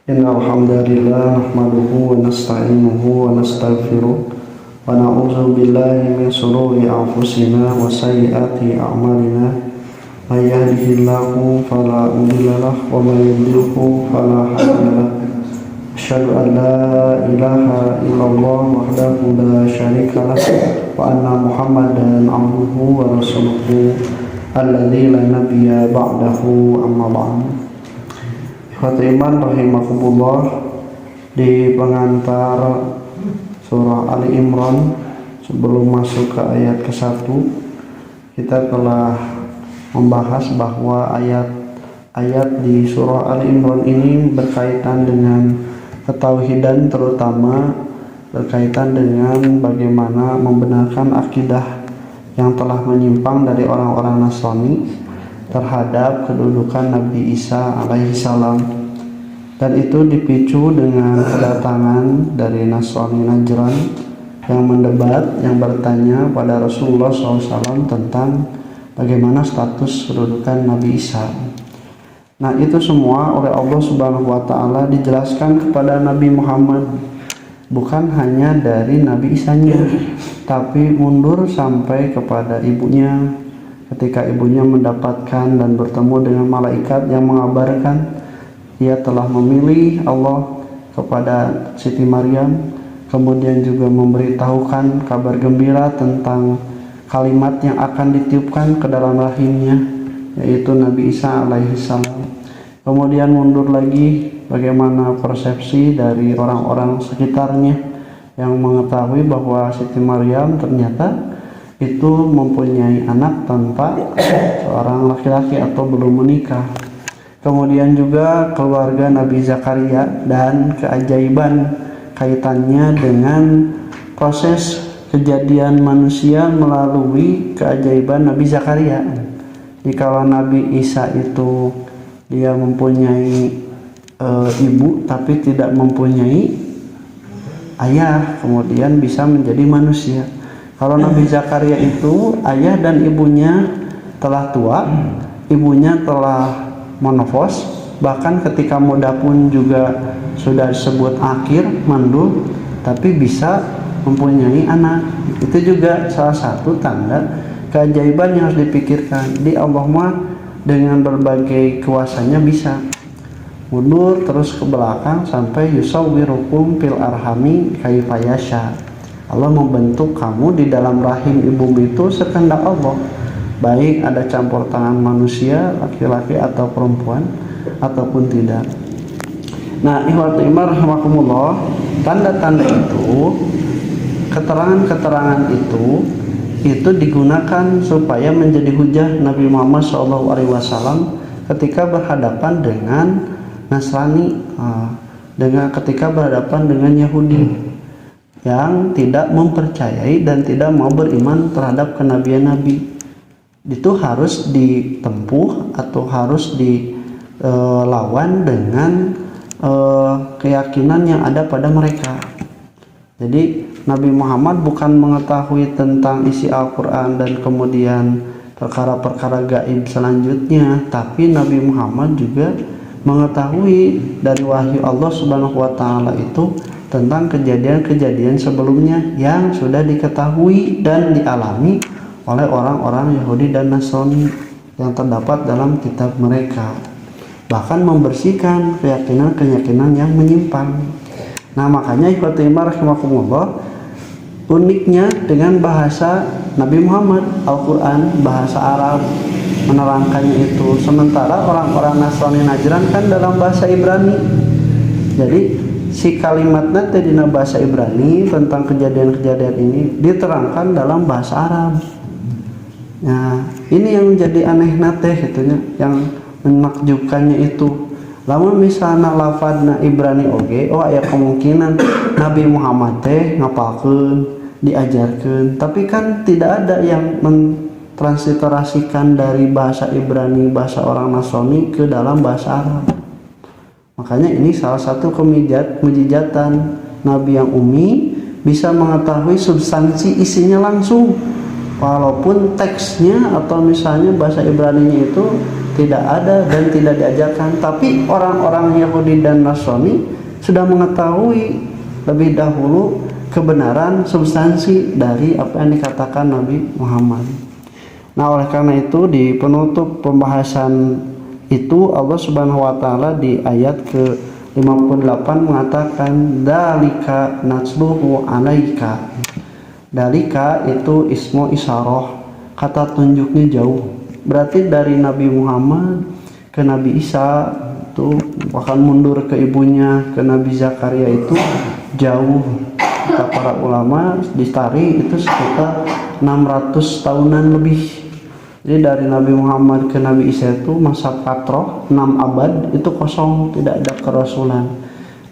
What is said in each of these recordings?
Innal hamdalillah nahmaduhu wa nasta'inuhu wa nastaghfiruh wa na'udzu billahi min shururi anfusina wa sayyiati a'malina. May yahdihillahu fala mudilla lahu wa may yudlilhu fala hadiya lahu. Asyhadu an la ilaha illallah wahdahu la syarika lahu wa anna Muhammadan 'abduhu wa rasuluhu alladzi la nabiyya ba'dahu, amma ba'du. Iman rahimakumullah, di pengantar surah Ali Imran sebelum masuk ke ayat ke-1 kita telah membahas bahwa ayat-ayat di surah Ali Imran ini berkaitan dengan ketauhidan, terutama berkaitan dengan bagaimana membenarkan akidah yang telah menyimpang dari orang-orang Nasrani terhadap kedudukan Nabi Isa alaihi salam, dan itu dipicu dengan kedatangan dari Nasrani Najran yang mendebat, yang bertanya pada Rasulullah SAW tentang bagaimana status kedudukan Nabi Isa. Nah, itu semua oleh Allah Subhanahu wa Ta'ala dijelaskan kepada Nabi Muhammad, bukan hanya dari Nabi Isanya, tapi mundur sampai kepada ibunya. Ketika ibunya mendapatkan dan bertemu dengan malaikat yang mengabarkan ia telah memilih Allah kepada Siti Maryam, kemudian juga memberitahukan kabar gembira tentang kalimat yang akan ditiupkan ke dalam rahimnya, yaitu Nabi Isa alaihi salam. Kemudian mundur lagi bagaimana persepsi dari orang-orang sekitarnya yang mengetahui bahwa Siti Maryam ternyata itu mempunyai anak tanpa seorang laki-laki atau belum menikah. Kemudian juga keluarga Nabi Zakaria dan keajaiban kaitannya dengan proses kejadian manusia melalui keajaiban Nabi Zakaria. Jikalau Nabi Isa itu dia mempunyai ibu tapi tidak mempunyai ayah, kemudian bisa menjadi manusia. Kalau Nabi Zakaria itu ayah dan ibunya telah tua, ibunya telah menopause, bahkan ketika muda pun juga sudah disebut akhir, mandul, tapi bisa mempunyai anak. Itu juga salah satu tanda keajaiban yang harus dipikirkan. Di Allah mah dengan berbagai kuasanya bisa mundur terus ke belakang sampai yusawwirukum fil arhami kaifa yasha. Allah membentuk kamu di dalam rahim ibu itu sekehendak Allah, baik ada campur tangan manusia, laki-laki atau perempuan ataupun tidak. Nah, ikhwatul iman rahimakumullah, tanda-tanda itu, keterangan-keterangan itu digunakan supaya menjadi hujah Nabi Muhammad SAW ketika berhadapan dengan Nasrani, ketika berhadapan dengan Yahudi yang tidak mempercayai dan tidak mau beriman terhadap kenabian Nabi. Itu harus ditempuh atau harus dilawan dengan keyakinan yang ada pada mereka. Jadi Nabi Muhammad bukan mengetahui tentang isi Al-Quran dan kemudian perkara-perkara gaib selanjutnya, tapi Nabi Muhammad juga mengetahui dari wahyu Allah Subhanahu wa Ta'ala itu tentang kejadian-kejadian sebelumnya yang sudah diketahui dan dialami oleh orang-orang Yahudi dan Nasrani yang terdapat dalam kitab mereka, bahkan membersihkan keyakinan-keyakinan yang menyimpang. Nah, makanya ikhwatul iman rahimakumullah, uniknya dengan bahasa Nabi Muhammad, Al-Quran bahasa Arab menerangkannya itu, sementara orang-orang Nasrani Najran kan dalam bahasa Ibrani. Jadi si kalimatnya di bahasa Ibrani tentang kejadian-kejadian ini diterangkan dalam bahasa Arab. Nah, ini yang menjadi aneh nate gitunya, yang menakjubkannya itu. Lamun misalnya lafadna Ibrani oge, aya kemungkinan Nabi Muhammad teh ngapalkeun, diajarkeun, tapi kan tidak ada yang mentransliterasikan dari bahasa Ibrani, bahasa orang Nasrani ke dalam bahasa Arab. Makanya ini salah satu kemujizatan Nabi yang ummi bisa mengetahui substansi isinya langsung, walaupun teksnya atau misalnya bahasa Ibraninya itu tidak ada dan tidak diajarkan. Tapi orang-orang Yahudi dan Nasrani sudah mengetahui lebih dahulu kebenaran substansi dari apa yang dikatakan Nabi Muhammad. Nah, oleh karena itu di penutup pembahasan itu Allah Subhanahu wa taala di ayat ke-58 mengatakan dalika natsluhu alaika. Dalika itu ismu isyarah, kata tunjuknya jauh. Berarti dari Nabi Muhammad ke Nabi Isa itu bahkan mundur ke ibunya ke Nabi Zakaria itu jauh. Kata para ulama ditarik itu sekitar 600 tahunan lebih. Jadi dari Nabi Muhammad ke Nabi Isa itu masa fatrah 6 abad itu kosong, tidak ada kerasulan.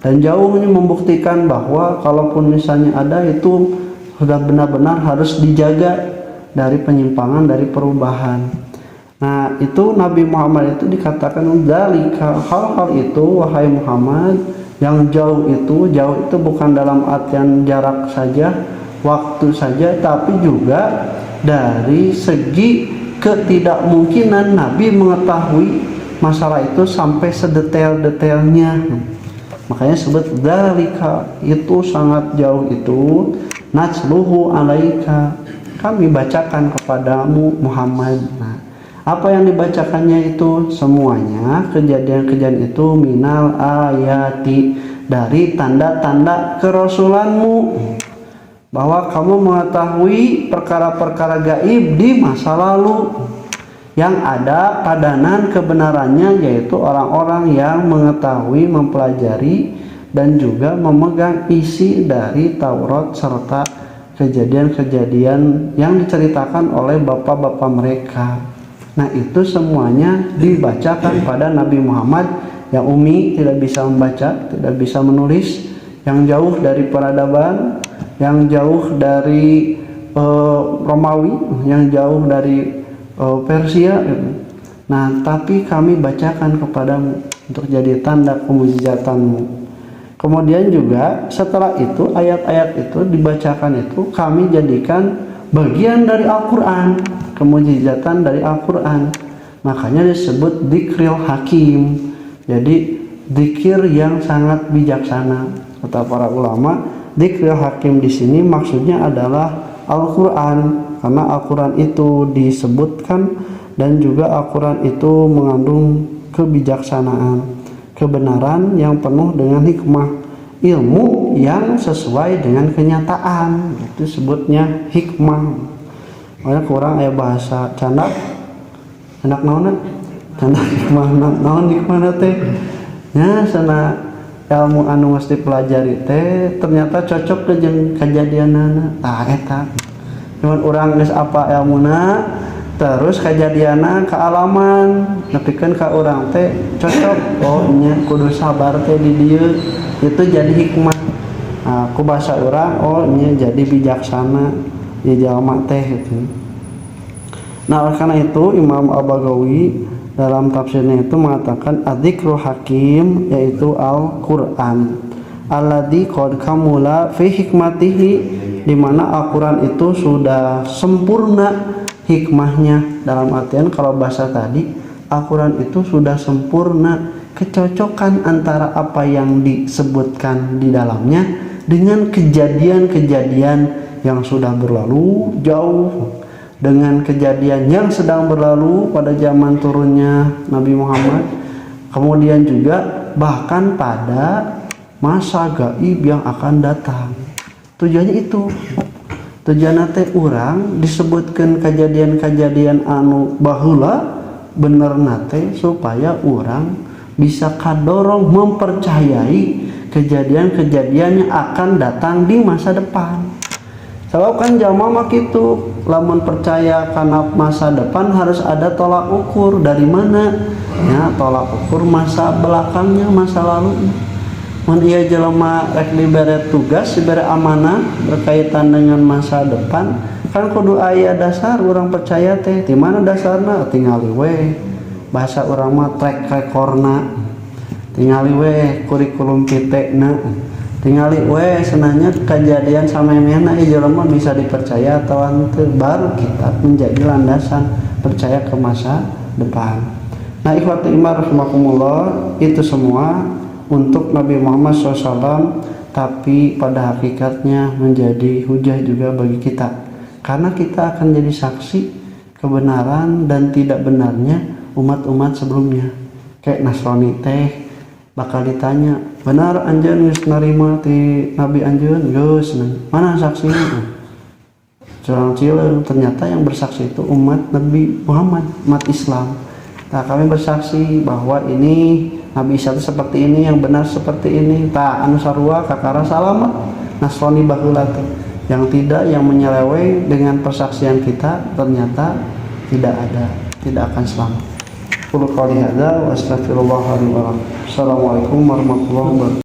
Dan jauh ini membuktikan bahwa kalaupun misalnya ada itu sudah benar-benar harus dijaga dari penyimpangan, dari perubahan. Nah, itu Nabi Muhammad itu dikatakan dzalika, hal-hal itu wahai Muhammad yang jauh itu bukan dalam artian jarak saja, waktu saja, tapi juga dari segi ketidakmungkinan Nabi mengetahui masalah itu sampai sedetail-detailnya. Makanya sebut dzalika, itu sangat jauh itu, natsluhu alaika, kami bacakan kepadamu Muhammad. Nah, apa yang dibacakannya itu semuanya kejadian-kejadian itu minal ayati, dari tanda-tanda kerasulanmu, bahwa kamu mengetahui perkara-perkara gaib di masa lalu yang ada padanan kebenarannya, yaitu orang-orang yang mengetahui, mempelajari dan juga memegang isi dari Taurat serta kejadian-kejadian yang diceritakan oleh bapak-bapak mereka. Nah, itu semuanya dibacakan pada Nabi Muhammad yang ummi, tidak bisa membaca, tidak bisa menulis, yang jauh dari peradaban, yang jauh dari Romawi, yang jauh dari Persia. Nah, tapi kami bacakan kepadamu untuk jadi tanda kemujizatanmu. Kemudian juga setelah itu ayat-ayat itu dibacakan itu kami jadikan bagian dari Al-Quran, kemujizatan dari Al-Quran. Makanya disebut dzikril hakim, jadi zikir yang sangat bijaksana. Kata para ulama, dzikril hakim di sini maksudnya adalah Al-Quran, karena Al-Quran itu disebutkan dan juga Al-Quran itu mengandung kebijaksanaan, kebenaran yang penuh dengan hikmah, ilmu yang sesuai dengan kenyataan, itu sebutnya hikmah. Makanya kurang bahasa candak naon candak hikmah naon hikmah teh nya sana ilmu anu mesti pelajari teh ternyata cocok ke jeung kejadianana. Eta cuman urang geus apa ilmuna terus kejadianna kealaman nepikeun ka urang teh cocok, oh nya kudu sabar teh di dieu, itu jadi hikmah. Nah, ku bahasa urang oh nya jadi bijaksana di jalma teh gitu. Nah, oleh karena itu Imam Al-Baghawi dalam tafsirnya itu mengatakan adzikru hakim, yaitu Al-Qur'an alladzi qad kamula fi hikmatihi, di mana Al-Qur'an itu sudah sempurna hikmahnya. Dalam artian kalau bahasa tadi Al-Quran itu sudah sempurna kecocokan antara apa yang disebutkan di dalamnya dengan kejadian-kejadian yang sudah berlalu jauh, dengan kejadian yang sedang berlalu pada zaman turunnya Nabi Muhammad, kemudian juga bahkan pada masa gaib yang akan datang. Tujuannya itu, tujuan teh urang disebutkan kejadian-kejadian anu baheula bener nate supaya urang bisa kadorong mempercayai kejadian-kejadian yang akan datang di masa depan. Sebab kan jalma mah kitu, lamun percaya karena masa depan harus ada tolak ukur. Dari mana? Ya, tolak ukur masa belakangnya, masa lalu. Mun ieu jelema rek dibere tugas, dibere amanah berkaitan dengan masa depan, kan kudu aya dasar urang percaya teh. Di mana dasarna? Tingali we bahasa urang mah track recordna. Tingali we kurikulum pitekna. Tingali we senanya kejadian samemehna ieu jelema bisa dipercaya atau henteu, baru kita menjadi landasan percaya ke masa depan. Nah, ikhwati iman rahimakumullah, itu semua untuk Nabi Muhammad SAW, tapi pada hakikatnya menjadi hujah juga bagi kita, karena kita akan jadi saksi kebenaran dan tidak benarnya umat-umat sebelumnya. Kayak Nasrani teh bakal ditanya, benar anjeun geus narima ti Nabi anjeun? Geus, mana saksinya? Curang cileung, ternyata yang bersaksi itu umat Nabi Muhammad, umat Islam. Nah, kami bersaksi bahwa ini Nabi Isa itu seperti ini, yang benar seperti ini. Ta anu sarua kakara salamat Nasrani baheula teh. Yang tidak, yang menyeleweng dengan persaksian kita, ternyata tidak ada, tidak akan selamat. Qul qouli hadza wa astaghfirullah li wa lakum. Assalamualaikum warahmatullahi wabarakatuh.